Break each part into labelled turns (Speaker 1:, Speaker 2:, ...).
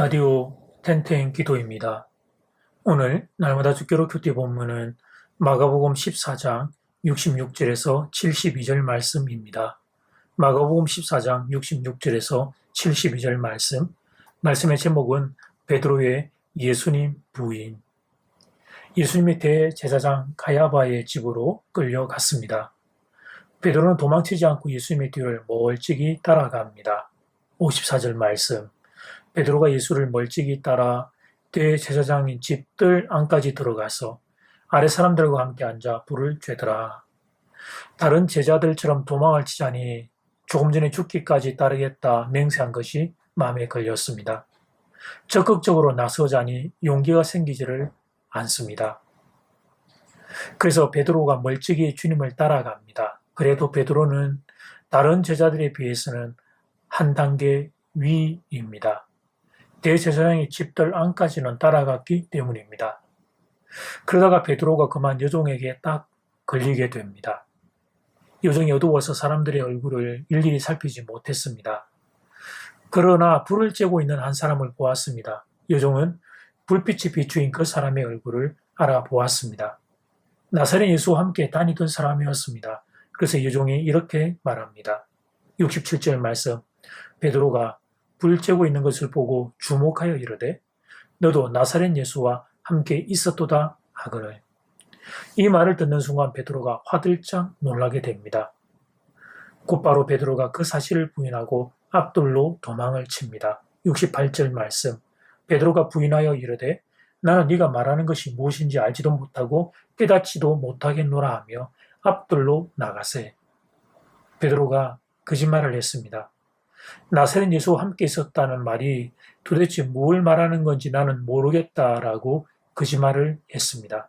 Speaker 1: 라디오 텐텐 기도입니다. 오늘 날마다 주기로 큐티 본문은 마가복음 14장 66절에서 72절 말씀입니다. 마가복음 14장 66절에서 72절 말씀의 제목은 베드로의 예수님 부인. 예수님의 대제사장 가야바의 집으로 끌려갔습니다. 베드로는 도망치지 않고 예수님의 뒤를 멀찍이 따라갑니다. 54절 말씀. 베드로가 예수를 멀찍이 따라 대제사장인 집 뜰 안까지 들어가서 아래 사람들과 함께 앉아 불을 쬐더라. 다른 제자들처럼 도망을 치자니 조금 전에 죽기까지 따르겠다 맹세한 것이 마음에 걸렸습니다. 적극적으로 나서자니 용기가 생기지를 않습니다. 그래서 베드로가 멀찍이 주님을 따라갑니다. 그래도 베드로는 다른 제자들에 비해서는 한 단계 위입니다. 대제사장의 집들 안까지는 따라갔기 때문입니다. 그러다가 베드로가 그만 여종에게 딱 걸리게 됩니다. 여종이 어두워서 사람들의 얼굴을 일일이 살피지 못했습니다. 그러나 불을 쬐고 있는 한 사람을 보았습니다. 여종은 불빛이 비추인 그 사람의 얼굴을 알아보았습니다. 나사렛 예수와 함께 다니던 사람이었습니다. 그래서 여종이 이렇게 말합니다. 67절 말씀. 베드로가 불 쬐고 있는 것을 보고 주목하여 이르되 너도 나사렛 예수와 함께 있었도다 하거늘. 이 말을 듣는 순간 베드로가 화들짝 놀라게 됩니다. 곧바로 베드로가 그 사실을 부인하고 앞돌로 도망을 칩니다. 68절 말씀. 베드로가 부인하여 이르되 나는 네가 말하는 것이 무엇인지 알지도 못하고 깨닫지도 못하겠노라 하며 앞돌로 나가세. 베드로가 거짓말을 했습니다. 나사렛 예수와 함께 있었다는 말이 도대체 뭘 말하는 건지 나는 모르겠다라고 거짓말을 했습니다.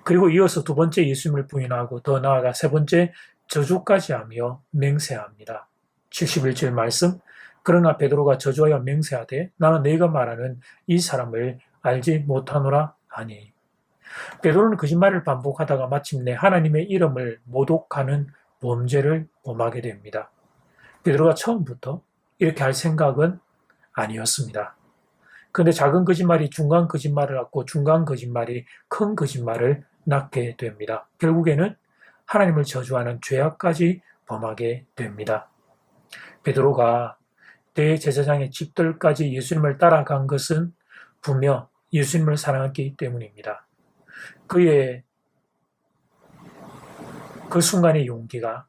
Speaker 1: 그리고 이어서 두 번째 예수님을 부인하고 더 나아가 세 번째 저주까지 하며 맹세합니다. 71절 말씀. 그러나 베드로가 저주하여 맹세하되 나는 너희가 말하는 이 사람을 알지 못하노라 하니. 베드로는 거짓말을 반복하다가 마침내 하나님의 이름을 모독하는 범죄를 범하게 됩니다. 베드로가 처음부터 이렇게 할 생각은 아니었습니다. 그런데 작은 거짓말이 중간 거짓말을 낳고 중간 거짓말이 큰 거짓말을 낳게 됩니다. 결국에는 하나님을 저주하는 죄악까지 범하게 됩니다. 베드로가 대제사장의 집들까지 예수님을 따라간 것은 분명 예수님을 사랑했기 때문입니다. 그의 그 순간의 용기가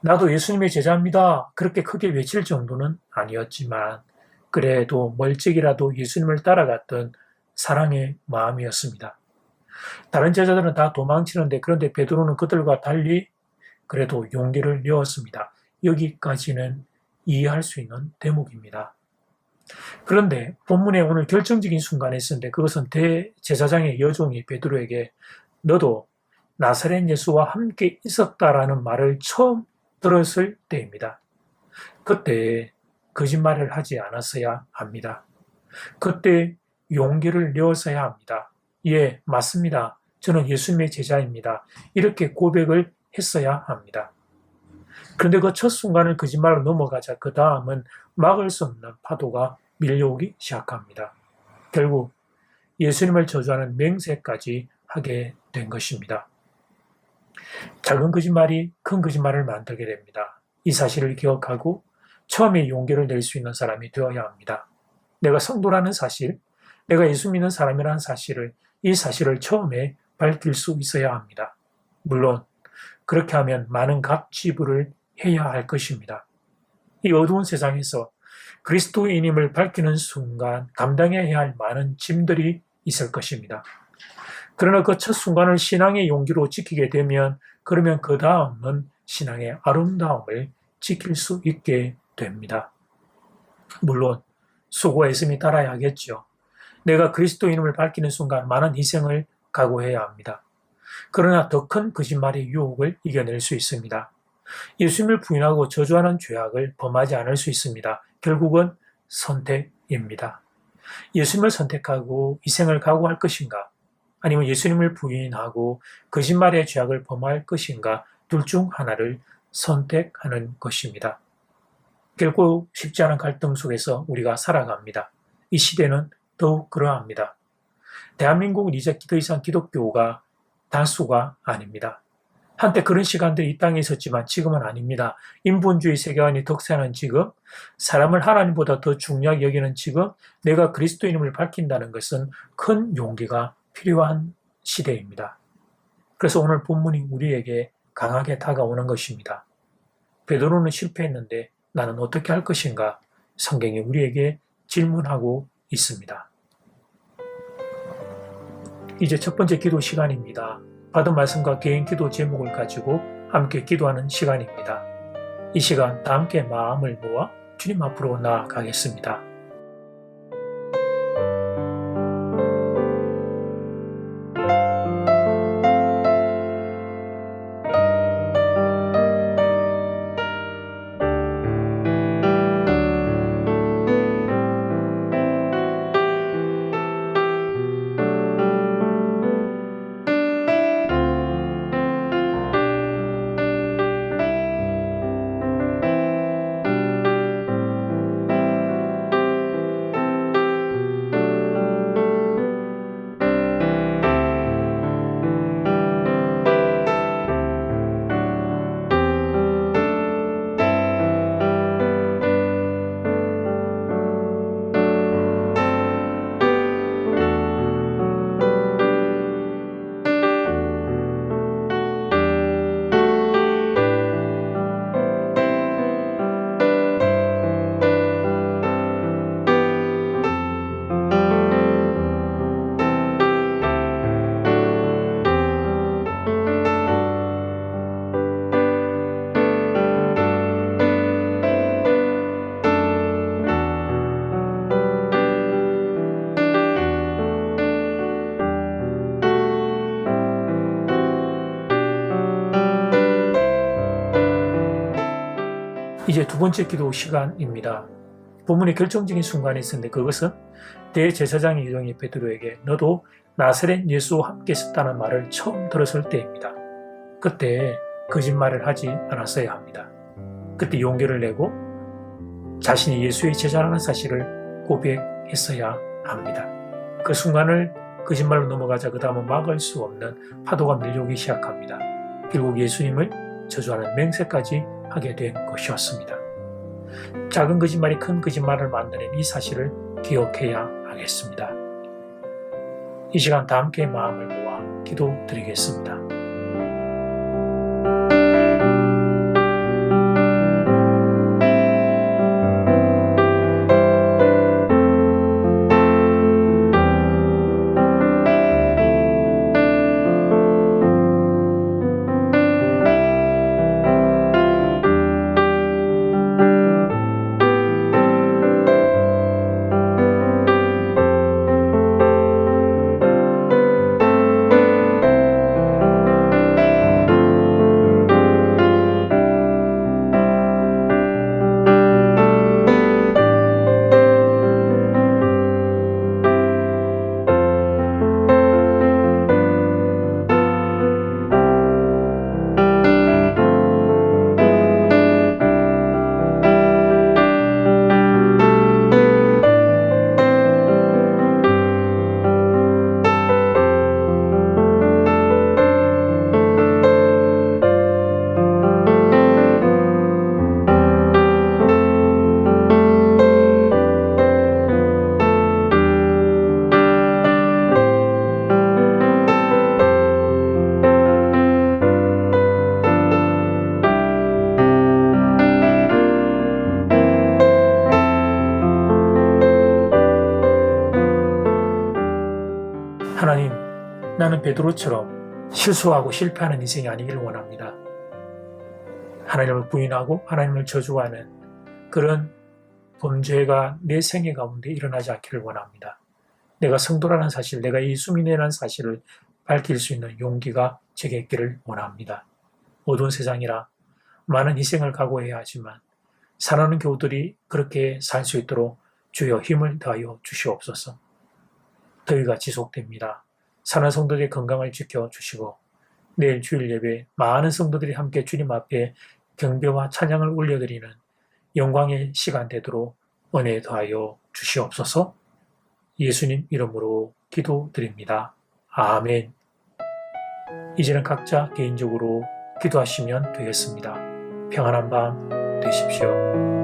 Speaker 1: 나도 예수님의 제자입니다. 그렇게 크게 외칠 정도는 아니었지만 그래도 멀찍이라도 예수님을 따라갔던 사랑의 마음이었습니다. 다른 제자들은 다 도망치는데 그런데 베드로는 그들과 달리 그래도 용기를 내었습니다. 여기까지는 이해할 수 있는 대목입니다. 그런데 본문에 오늘 결정적인 순간에 있었는데 그것은 대제사장의 여종이 베드로에게 너도 나사렛 예수와 함께 있었다라는 말을 처음 들었을 때입니다. 그때 거짓말을 하지 않았어야 합니다. 그때 용기를 내었어야 합니다. 예, 맞습니다. 저는 예수님의 제자입니다. 이렇게 고백을 했어야 합니다. 그런데 그 첫 순간을 거짓말로 넘어가자 그 다음은 막을 수 없는 파도가 밀려오기 시작합니다. 결국 예수님을 저주하는 맹세까지 하게 된 것입니다. 작은 거짓말이 큰 거짓말을 만들게 됩니다. 이 사실을 기억하고 처음에 용기를 낼 수 있는 사람이 되어야 합니다. 내가 성도라는 사실, 내가 예수 믿는 사람이라는 사실을, 이 사실을 처음에 밝힐 수 있어야 합니다. 물론 그렇게 하면 많은 값지불을 해야 할 것입니다. 이 어두운 세상에서 그리스도인임을 밝히는 순간 감당해야 할 많은 짐들이 있을 것입니다. 그러나 그 첫 순간을 신앙의 용기로 지키게 되면 그러면 그 다음은 신앙의 아름다움을 지킬 수 있게 됩니다. 물론 수고와 애씀이 따라야 하겠죠. 내가 그리스도인임을 밝히는 순간 많은 희생을 각오해야 합니다. 그러나 더 큰 거짓말의 유혹을 이겨낼 수 있습니다. 예수님을 부인하고 저주하는 죄악을 범하지 않을 수 있습니다. 결국은 선택입니다. 예수님을 선택하고 희생을 각오할 것인가? 아니면 예수님을 부인하고 거짓말의 죄악을 범할 것인가? 둘 중 하나를 선택하는 것입니다. 결코 쉽지 않은 갈등 속에서 우리가 살아갑니다. 이 시대는 더욱 그러합니다. 대한민국은 이제 더 이상 기독교가 다수가 아닙니다. 한때 그런 시간들이 이 땅에 있었지만 지금은 아닙니다. 인본주의 세계관이 덕세하는 지금, 사람을 하나님보다 더 중요하게 여기는 지금, 내가 그리스도인임을 밝힌다는 것은 큰 용기가 필요한 시대입니다. 그래서 오늘 본문이 우리에게 강하게 다가오는 것입니다. 베드로는 실패했는데 나는 어떻게 할 것인가? 성경이 우리에게 질문하고 있습니다. 이제 첫 번째 기도 시간입니다. 받은 말씀과 개인 기도 제목을 가지고 함께 기도하는 시간입니다. 이 시간 다 함께 마음을 모아 주님 앞으로 나아가겠습니다. 이제 두 번째 기도 시간입니다. 본문의 결정적인 순간이 있었는데 그것은 대제사장의 유동이 베드로에게 너도 나사렛 예수와 함께 있었다는 말을 처음 들었을 때입니다. 그때 거짓말을 하지 않았어야 합니다. 그때 용기를 내고 자신이 예수의 제자라는 사실을 고백했어야 합니다. 그 순간을 거짓말로 넘어가자 그 다음은 막을 수 없는 파도가 밀려오기 시작합니다. 결국 예수님을 저주하는 맹세까지 하게 된 것이었습니다. 작은 거짓말이 큰 거짓말을 만드는 이 사실을 기억해야 하겠습니다. 이 시간 다 함께 마음을 모아 기도드리겠습니다. 하나님, 나는 베드로처럼 실수하고 실패하는 인생이 아니기를 원합니다. 하나님을 부인하고 하나님을 저주하는 그런 범죄가 내 생애 가운데 일어나지 않기를 원합니다. 내가 성도라는 사실, 내가 예수민이라는 사실을 밝힐 수 있는 용기가 제게 있기를 원합니다. 어두운 세상이라 많은 희생을 각오해야 하지만 사랑하는 교우들이 그렇게 살 수 있도록 주여 힘을 더하여 주시옵소서. 더위가 지속됩니다. 사는 성도들의 건강을 지켜주시고 내일 주일 예배 많은 성도들이 함께 주님 앞에 경배와 찬양을 올려드리는 영광의 시간 되도록 은혜 더하여 주시옵소서. 예수님 이름으로 기도드립니다. 아멘. 이제는 각자 개인적으로 기도하시면 되겠습니다. 평안한 밤 되십시오.